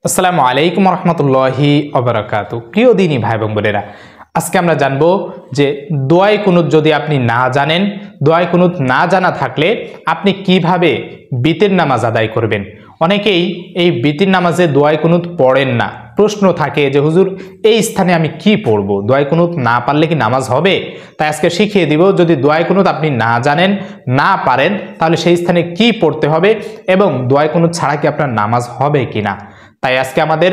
আসসালামু আলাইকুম রহমতুল্লাহি ওবারাকাতু। প্রিয় দিনী ভাই এবং বোনেরা, আজকে আমরা জানবো যে দোয়ায়ে কুনুত যদি আপনি না জানেন, দোয়ায়ে কুনুত না জানা থাকলে আপনি কিভাবে বিতির নামাজ আদায় করবেন। অনেকেই এই বিতির নামাজে দোয়ায়ে কুনুত পড়েন না। প্রশ্ন থাকে যে হুজুর, এই স্থানে আমি কি পড়বো, দোয়ায়ে কুনুত না পারলে কি নামাজ হবে? তাই আজকে শিখিয়ে দিব, যদি দোয়ায়ে কুনুত আপনি না জানেন, না পারেন, তাহলে সেই স্থানে কি পড়তে হবে এবং দোয়ায়ে কুনুত ছাড়া কি আপনার নামাজ হবে কিনা। তাই আজকে আমাদের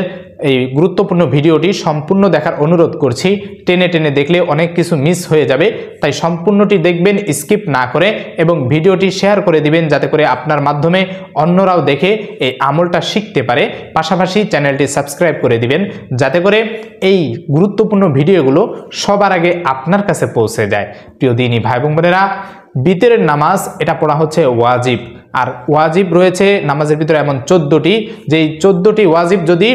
এই গুরুত্বপূর্ণ ভিডিওটি সম্পূর্ণ দেখার অনুরোধ করছি। টেনে টেনে দেখলে অনেক কিছু মিস হয়ে যাবে, তাই সম্পূর্ণটি দেখবেন, স্কিপ না করে, এবং ভিডিওটি শেয়ার করে দিবেন যাতে করে আপনার মাধ্যমে অন্যরাও দেখে এই আমলটা শিখতে পারে। পাশাপাশি চ্যানেলটি সাবস্ক্রাইব করে দিবেন যাতে করে এই গুরুত্বপূর্ণ ভিডিওগুলো সবার আগে আপনার কাছে পৌঁছে যায়। প্রিয় দিনী ভাই এবং বোনেরা, বিতরের নামাজ এটা পড়া হচ্ছে ওয়াজিব। আর ওয়াজিব রয়েছে নামাজের ভিতরে এমন 14টি, যেই 14টি ওয়াজিব যদি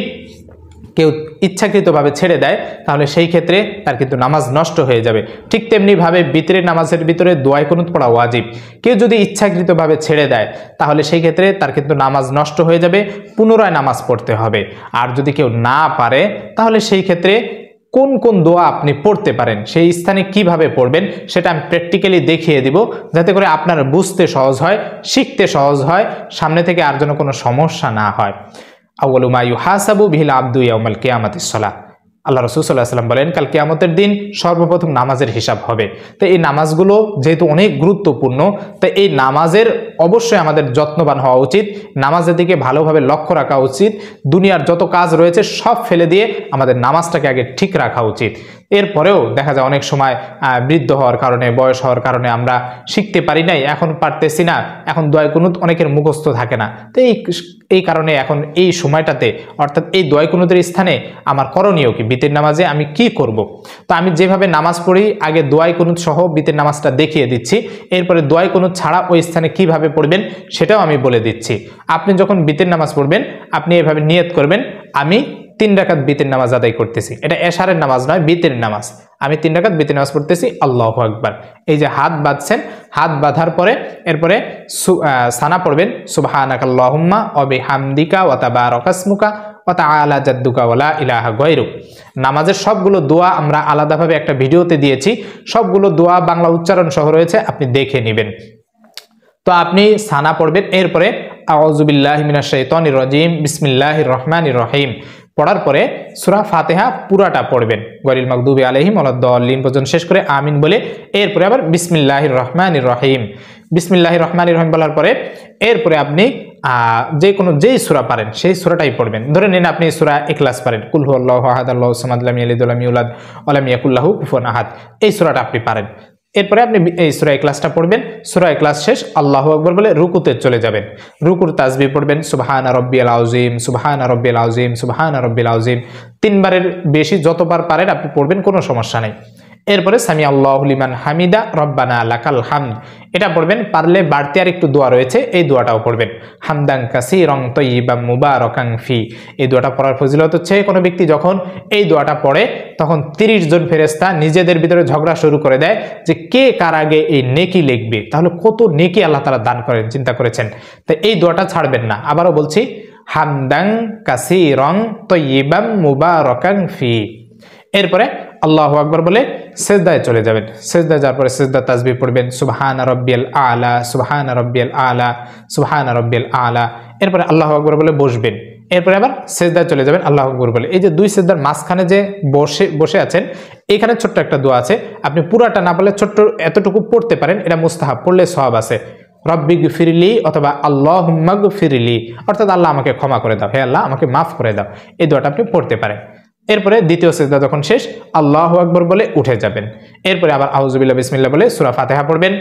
কেউ ইচ্ছাকৃতভাবে ছেড়ে দেয় তাহলে সেই ক্ষেত্রে তার কিন্তু নামাজ নষ্ট হয়ে যাবে। ঠিক তেমনিভাবে বিতরের নামাজের ভিতরে দোয়ায়ে কুনুত পড়া ওয়াজিব। কেউ যদি ইচ্ছাকৃতভাবে ছেড়ে দেয় তাহলে সেই ক্ষেত্রে তার কিন্তু নামাজ নষ্ট হয়ে যাবে, পুনরায় নামাজ পড়তে হবে। আর যদি কেউ না পারে তাহলে সেই ক্ষেত্রে কোন কোন দোয়া আপনি পড়তে পারেন, সেই স্থানে কিভাবে পড়বেন সেটা আমি প্র্যাকটিক্যালি দেখিয়ে দিব যাতে করে আপনার বুঝতে সহজ হয়, শিখতে সহজ হয়, সামনে থেকে আর যেন কোনো সমস্যা না হয়। আউয়ালু মা ইউহাসাবু বিহিল আবদু ইয়াউমাল কিয়ামাতিস সালাহ। আল্লাহ রাসূল সাল্লাল্লাহু আলাইহি ওয়াসাল্লাম বলেন, কাল কিয়ামতের দিন সর্বপ্রথম নামাজের হিসাব হবে। তো এই নামাজগুলো যেহেতু অনেক গুরুত্বপূর্ণ, তাই এই নামাজের অবশ্যই আমাদের যত্নবান হওয়া উচিত, নামাজের দিকে ভালোভাবে লক্ষ্য রাখা উচিত। দুনিয়ার যত কাজ রয়েছে সব ফেলে দিয়ে আমাদের নামাজটাকে আগে ঠিক রাখা উচিত। এরপরেও দেখা যায় অনেক সময় বৃদ্ধ হওয়ার কারণে, বয়স হওয়ার কারণে আমরা শিখতে পারি নাই, এখন পারতেছি না, এখন দোয়ায়ে কুনুত অনেকের মুখস্থ থাকে না। তো এই কারণে এখন এই সময়টাতে, অর্থাৎ এই দোয়ায়ে কুনুতের স্থানে আমার করণীয় কি, বিতির নামাজে আমি কি করব। তো আমি যেভাবে নামাজ পড়ি আগে দোয়ায়ে কুনুত সহ বিতির নামাজটা দেখিয়ে দিচ্ছি, এরপরে দোয়ায়ে কুনুত ছাড়া ওই স্থানে কিভাবে পড়বেন সেটাও আমি বলে দিচ্ছি। আপনি যখন বিতির নামাজ পড়বেন আপনি এভাবে নিয়ত করবেন, আমি 3 রাকাত বিতির নামাজ আদায় করতেছি। এটা এশারের নামাজ নয়, বিতির নামাজ। আমি 3 রাকাত বিতির নামাজ পড়তেছি, আল্লাহু আকবার। এই যে হাত বাঁধছেন, হাত বাঁধার পরে এরপরে সানা পড়বেন, সুবহানাকাল্লাহুম্মা ওয়া বিহামদিকা ওয়া তাবারাকা ইসমুকা ওয়া তাআলা জাদ্দুকা ওয়া লা ইলাহা গায়রুক। নামাজের সবগুলো দোয়া আমরা আলাদাভাবে একটা ভিডিওতে দিয়েছি, সবগুলো দোয়া বাংলা উচ্চারণ সহ রয়েছে, আপনি দেখে নেবেন। তো আপনি সানা পড়বেন, এরপরে আউযু বিল্লাহি মিনাশ শাইতানির রাজিম বিসমিল্লাহির রহমানির রহিম পড়ার পরে সূরা ফাতিহা পুরাটা পড়বেন, গায়রিল মাগদুবি আলাইহিম ওয়ালাদ-দাল্লিন পর্যন্ত শেষ করে আমিন বলে এরপরে আবার বিসমিল্লাহির রহমানির রহিম, বিসমিল্লাহির রহমানির রহিম বলার পরে এরপরে আপনি যেই সূরা পারেন সেই সূরাটাই পড়বেন। ধরে নিন আপনি সূরা ইখলাস পারেন, কুল হুয়াল্লাহু আহাদ আল্লাহুস সামাদ লাম ইয়ালিদ ওয়া লাম ইউলাদ ওয়া লাম ইয়াকুল লাহু কুফুয়ান আহাদ, এই সূরাটা আপনি পারেন। এরপরে আপনি এই সূরা ইখলাসটা পড়বেন, সূরা ইখলাস শেষ আল্লাহু আকবার বলে রুকুতে চলে যাবেন। রুকুর তাসবিহ পড়বেন, সুবহানা রাব্বিয়াল আযীম, সুবহানা রাব্বিয়াল আযীম, সুবহানা রাব্বিল আযীম। 3 বারের বেশি যতবার পারেন আপনি পড়বেন, কোনো সমস্যা নেই। এরপরে সামি আল্লাহু লিমান হামিদা রব্বানা লাকাল হামদ, এটা পড়বেন। পারলে বাড়তি আর একটু দোয়া রয়েছে, এই দোয়াটাও পড়বেন, হামদান কাসীরান তাইয়িবাম মুবারাকান ফি। এই দোয়াটা পড়ার ফজিলত হচ্ছে, কোনো ব্যক্তি যখন এই দোয়াটা পড়ে তখন 30 জন ফেরেশতা নিজেদের ভিতরে ঝগড়া শুরু করে দেয় যে কে কার আগে এই নেকি লিখবে। তাহলে কত নেকি আল্লাহ তাআলা দান করেন, চিন্তা করেছেন। তাই এই দোয়াটা ছাড়বেন না। আবারও বলছি, হামদান কাসীরান তাইয়িবাম মুবারাকান ফি। এরপরে আল্লাহু আকবার বলে সিজদায় চলে যাবেন। সিজদায় যাওয়ার পরে সিজদা তাসবিহ পড়বেন, সুবহানা রাব্বিয়াল আলা, সুবহানা রাব্বিয়াল আলা, সুবহানা রাব্বিয়াল আলা। এরপরে আল্লাহু আকবার বলে বসবেন, এরপরে আবার সিজদায় চলে যাবেন আল্লাহু আকবার বলে। এই যে 2 সিজদার মাঝখানে যে বসে আছেন, এখানে ছোট্ট একটা দোয়া আছে, আপনি পুরাটা না বলে ছোট্ট এতটুকু পড়তে পারেন, এটা মুস্তাহাব, পড়লে সওয়াব আছে। রব্বি গফিরলি অথবা আল্লাহুম্মা গফিরলি, অর্থাৎ আল্লাহ আমাকে ক্ষমা করে দাও, হে আল্লাহ আমাকে মাফ করে দাও, এই দোয়াটা আপনি পড়তে পারেন। এরপরে দ্বিতীয় সিজদা যখন শেষ আল্লাহু আকবার বলে উঠে যাবেন। এরপরে আবার আউযু বিল্লাহি বিসমিল্লাহ বলে সূরা ফাতিহা পড়বেন।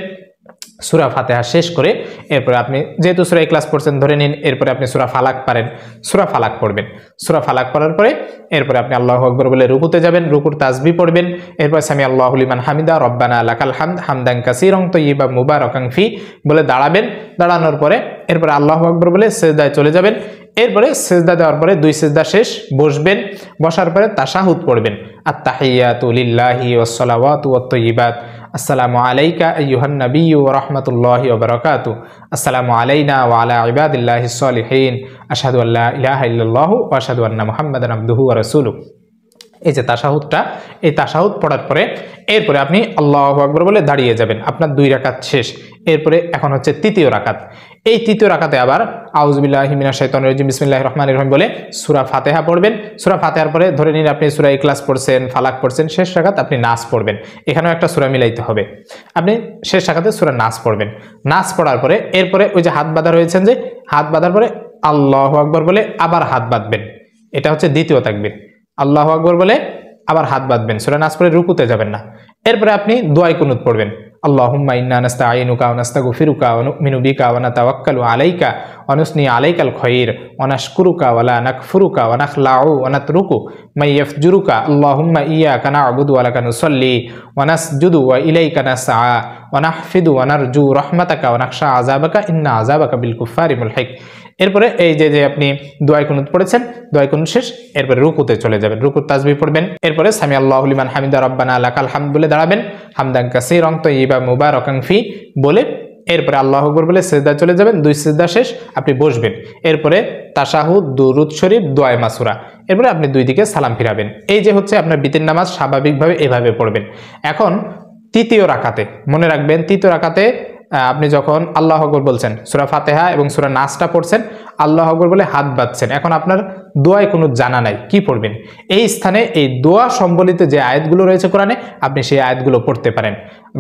সূরা ফাতিহা শেষ করে এরপরে আপনি যেহেতু সূরা ইখলাস পড়ছেন ধরে নিন, এরপরে আপনি সূরা ফালাক পারেন, সূরা ফালাক পড়বেন। সূরা ফালাক পড়ার পরে এরপরে আপনি আল্লাহু আকবার বলে রুকুতে যাবেন, রুকুর তাসবিহ পড়বেন। এরপর সামি আল্লাহু লিমান হামিদা রব্বানা লাকাল হামদ হামদান কাসীরান তাইয়িবাম মুবারাকান ফি বলে দাঁড়াবেন। দাঁড়ানোর পরে এরপরে আল্লাহু আকবার বলে সিজদায় চলে যাবেন। এরপরে সিজদা দেওয়ার পরে 2 সিজদা শেষ, বসবেন, বসার পরে তাশাহুদ পড়বেন, আত-তাহিয়াতু লিল্লাহি ওয়াস-সালাওয়াতু ওয়াত-তাইয়্যিবাত, আসসালামু আলাইকা আইয়ুহান নাবিয়্যু ওয়া রাহমাতুল্লাহি ওয়া বারাকাতুহু, আসসালামু আলাইনা ওয়া আলা ইবাদিল্লাহিস সলিহিন, আশহাদু আল্লা ইলাহা ইল্লাল্লাহু ওয়া আশহাদু আন্না মুহাম্মাদান আবদুহু ওয়া রাসূলুহু। এই যে তাশাহুদটা, এই তাশাহুদ পড়ার পরে এরপরে আপনি আল্লাহু আকবার বলে দাঁড়িয়ে যাবেন, আপনার 2 রাকাত শেষ। এরপরে এখন হচ্ছে তৃতীয় রাকাত। এই তৃতীয় রাকাতে আবার আউযু বিল্লাহি মিনাশ শাইতানির রাজিম বিসমিল্লাহির রহমানির রহিম বলে সূরা ফাতিহা পড়বেন। সূরা ফাতিহার পরে ধরে নিন আপনি সূরা ইখলাস পড়ছেন, ফালাক পড়ছেন, শেষ রাকাত আপনি নাস পড়বেন। এখানেও একটা সূরা মিলাইতে হবে, আপনি শেষ রাকাতে সূরা নাস পড়বেন। নাস পড়ার পরে এরপরে ওই যে হাত বাঁধা রয়েছেন, যে হাত বাঁধার পরে আল্লাহু আকবার বলে আবার হাত বাঁধবেন, এটা হচ্ছে দ্বিতীয় তাকবীর। আল্লাহু আকবার বলে আবার হাত বাঁধবেন, সূরা নাস পড়ে রুকুতে যাবেন না। এরপরে আপনি দোয়া কুনুত পড়বেন, আল্লাহুম্মা ইন্না নাস্তাঈনুকা ওয়া নাস্তাগফিরুকা ওয়া নু'মিনু বিকা ওয়া নাতাওয়াক্কালু আলাইকা ওয়া নুসনি আলাইকাল খায়র ওয়া নাশকুরুকা ওয়া লা নাকফুরুকা ওয়া নাখলাউ ওয়া নাতরুকু মান ইয়াফজুরুকা আল্লাহুম্মা ইয়্যাকা না'বুদু ওয়া লাকা নুসাল্লি ওয়া নাসজুদু ওয়া ইলাইকা নাসআ ওয়া নাহফিদু ওয়া নারজু রাহমাতাকা ওয়া নাখশা আযাবাকা ইন্না আযাবাকা বিল কুফারি মুলহিক। এরপরে এই যে আপনি দোয়া কুনুত পড়েছেন, দোয়া কুনুত শেষ, এরপরে রুকুতে চলে যাবেন, রুকুত তাসবিহ পড়বেন। এরপরে সামি আল্লাহু লিমান হামিদা রব্বানা লাকাল হামদ বলে দাঁড়াবেন, হামদান কাসীরান তাইয়্যিবান মুবারাকান ফি বলে এরপরে আল্লাহু আকবার বলে সিজদা চলে যাবেন, 2 সিজদা শেষ, আপনি বসবেন। এরপরে তাশাহুদ, দুরুদ শরীফ, দোয়া মাসুরা, এরপরে আপনি 2 দিকে সালাম ফিরাবেন। এই যে হচ্ছে আপনার বিতির নামাজ স্বাভাবিকভাবে এভাবে পড়বেন। এখন তৃতীয় রাকাতে মনে রাখবেন, তৃতীয় রাকাতে আপনি যখন আল্লাহু আকবার বলছেন, সূরা ফাতিহা এবং সূরা নাসটা পড়ছেন, আল্লাহু আকবার বলে হাত বাঁধছেন, এখন আপনার দোয়ায় কোনো জানা নাই কি পড়বেন। এই স্থানে এই দোয়া সম্বলিত যে আয়াতগুলো রয়েছে কোরআনে, আপনি সেই আয়াতগুলো পড়তে পারেন,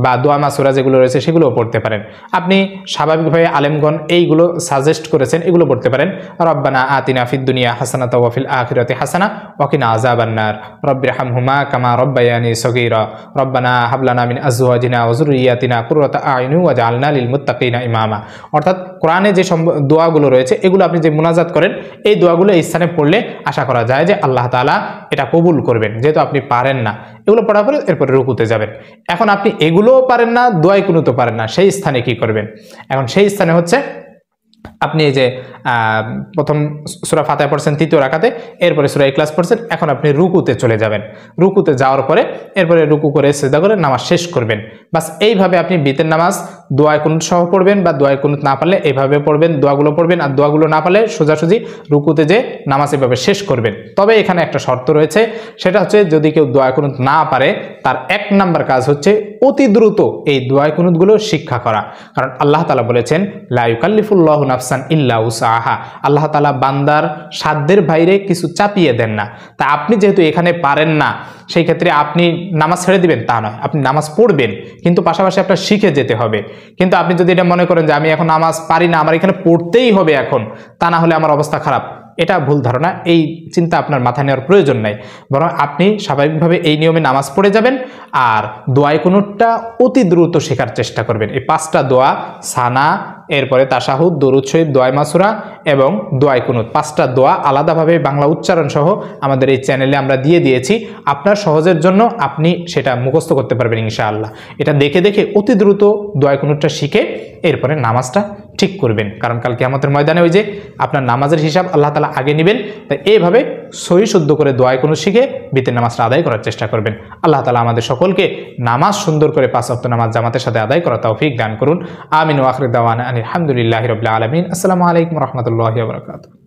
বা দোয়া মাসুরা যেগুলো রয়েছে সেগুলোও পড়তে পারেন। আপনি স্বাভাবিকভাবে আলেমগণ এইগুলো সাজেস্ট করেছেন, এগুলো পড়তে পারেন। রব্বানা আতিনা ফিদ দুনিয়া হাসানাতা ওয়া ফিল আখিরাতি হাসানা ওয়া কিনা আযাবান নার, রব্বিরহামহুমা কামা রব্বায়ানি সগীরা, রব্বানা হাব লানা মিন আজওয়াজিনা ওয়া যুররিয়াতিনা কুররাতা আ'ইউনি ওয়াজআলনা লিল মুত্তাকিনা ইমামা। অর্থাৎ কোরআনে যে দোয়াগুলো রয়েছে, এগুলো আপনি যে মুনাজাত করেন, এই দোয়াগুলো এই স্থানে পড়লে আশা করা যায় যে আল্লাহ তাআলা এটা কবুল করবেন, যেহেতু আপনি পারেন না। এগুলো পড়ার পরে এরপরে রুকুতে যাবেন। এখন আপনি এগুলোও পারেন না, দোয়াই কুনুতও পারেন না, সেই স্থানে কি করবেন? এখন সেই স্থানে হচ্ছে আপনি এই যে প্রথম সূরা ফাতিহা পড়ছেন তৃতীয় রাকাতে, এরপরে সূরা ইখলাস পড়ছেন, এখন আপনি রুকুতে চলে যাবেন। রুকুতে যাওয়ার পরে এরপরে রুকু করে সিজদা করে নামাজ শেষ করবেন। বাস এইভাবে আপনি বিতের নামাজ দোয়ায় কুনুত সহ পড়বেন, বা দোয়ায় কুনুত না পারলে এইভাবে পড়বেন, দোয়াগুলো পড়বেন, আর দোয়াগুলো না পারলে সোজাসুজি রুকুতে যে নামাজ এভাবে শেষ করবেন। তবে এখানে একটা শর্ত রয়েছে, সেটা হচ্ছে যদি কেউ দোয়ায় কুনুত না পারে, তার 1 নাম্বার কাজ হচ্ছে অতি দ্রুত এই দোয়ায় কুনুতগুলো শিক্ষা করা। কারণ আল্লাহ তাআলা বলেছেন লা ইউকাল্লিফুল্লাহু নাফসান ইল্লা উসআহা, আল্লাহ তাআলা বান্দার সাধ্যের বাইরে কিছু চাপিয়ে দেন না। তা আপনি যেহেতু এখানে পারেন না, সেই ক্ষেত্রে আপনি নামাজ ছেড়ে দিবেন তা নয়, আপনি নামাজ পড়বেন, কিন্তু পাশাপাশি আপনার শিখে যেতে হবে। কিন্তু আপনি যদি এটা মনে করেন যে আমি এখন নামাজ পারি না, আমার এখানে পড়তেই হবে এখন, তা না হলে আমার অবস্থা খারাপ, এটা ভুল ধারণা। এই চিন্তা আপনার মাথায় নেওয়ার প্রয়োজন নাই, বরং আপনি স্বাভাবিকভাবে এই নিয়মে নামাজ পড়ে যাবেন। আর দোয়ায় কুনুতটা অতি দ্রুত শেখার চেষ্টা করবেন। এই 5টা দোয়া, সানা, এরপরে তাশাহুদ, দরুদ শরীফ, দোয়া মাসুরা এবং দোয়ায় কুনুত, 5টা দোয়া আলাদাভাবে বাংলা উচ্চারণ সহ আমাদের এই চ্যানেলে আমরা দিয়ে দিয়েছি। আপনার সহজের জন্য আপনি সেটা মুখস্থ করতে পারবেন ইনশাআল্লাহ। এটা দেখে দেখে অতি দ্রুত দোয়ায় কুনুতটা শিখে এরপরে নামাজটা ঠিক করবেন। কারণ কাল কিয়ামতের ময়দানে ওই যে আপনার নামাজের হিসাব আল্লাহ তাআলা আগে নেবেন। তাই এইভাবে সহি শুদ্ধ করে দোয়ায় কুনুত শিখে বিতের নামাজটা আদায় করার চেষ্টা করবেন। আল্লাহ তাআলা আমাদের সকলকে নামাজ সুন্দর করে 5 ওয়াক্ত নামাজ জামাতের সাথে আদায় করার তৌফিক দান করুন। আমিন ওয়া আখিরু দাওয়ানা আলহামদুলিল্লাহি রাব্বিল আলামিন। আসসালামু আলাইকুম ওয়া রাহমাতুল্লাহি ওয়া বারাকাতুহু।